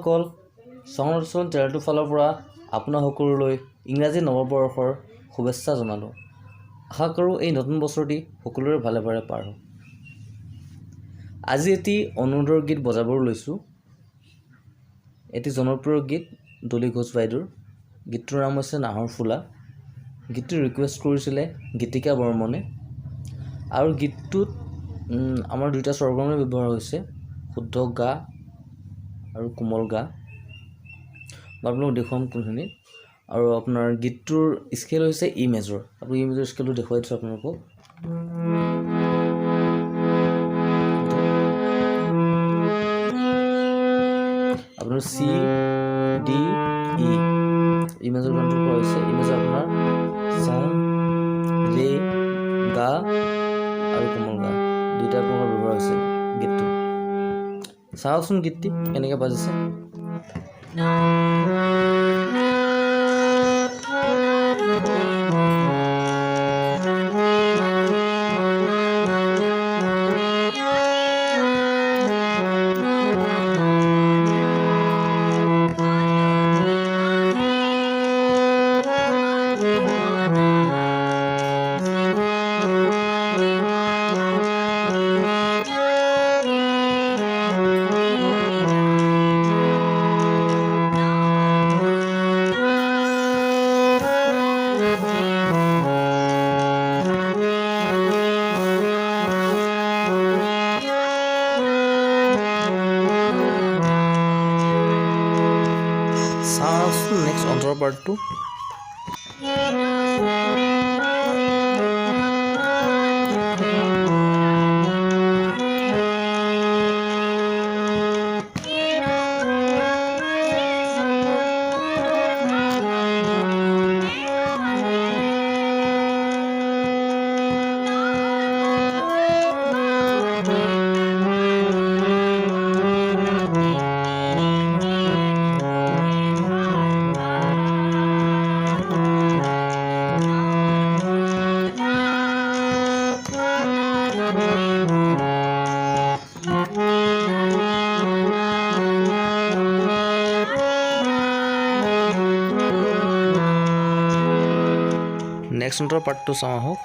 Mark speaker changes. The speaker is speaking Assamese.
Speaker 1: বন্ধুসকল SongNotation চেনেলটোৰ ফালৰ পৰা আপোনাৰ সকলোলৈ ইংৰাজী নৱবৰ্ষৰ শুভেচ্ছা জনালোঁ। আশা কৰোঁ এই নতুন বছৰটি সকলোৰে ভালে ভালে পাৰ হওক। আজি এটি অনুৰোধৰ গীত বজাবলৈ লৈছোঁ। এটি জনপ্ৰিয় গীত ডলি ঘোষ বাইদেউৰ। গীতটোৰ নাম হৈছে নাহৰ ফুলা। গীতটো ৰিকুৱেষ্ট কৰিছিলে গীতিকা বৰ্মনে। আৰু গীতটোত আমাৰ দুটা স্বৰগমে ব্যৱহাৰ হৈছে, শুদ্ধ গা আৰু কোমল গা। মই আপোনালোক দেখুৱাম কোনখিনি। আৰু আপোনাৰ গীতটোৰ স্কেল হৈছে ই মেজৰ। আপুনি ই মেজৰ স্কেলটো দেখুৱাই দিছোঁ আপোনালোকক। আপোনাৰ চি ডি ই মেজৰ গানটোৰ পৰা হৈছে। ই মেজৰ আপোনাৰ চা ৰে গা আৰু কোমল গা দুইটা আপোনাৰ ব্যৱহাৰ হৈছে গীতটো। চাওকচোন গীতটি কেনেকৈ বাজিছে। নেক্সট অন্তৰৰ পাৰ্টটো। নেক্সট অন্তৰৰ পাৰ্টটো চাওঁ আহক।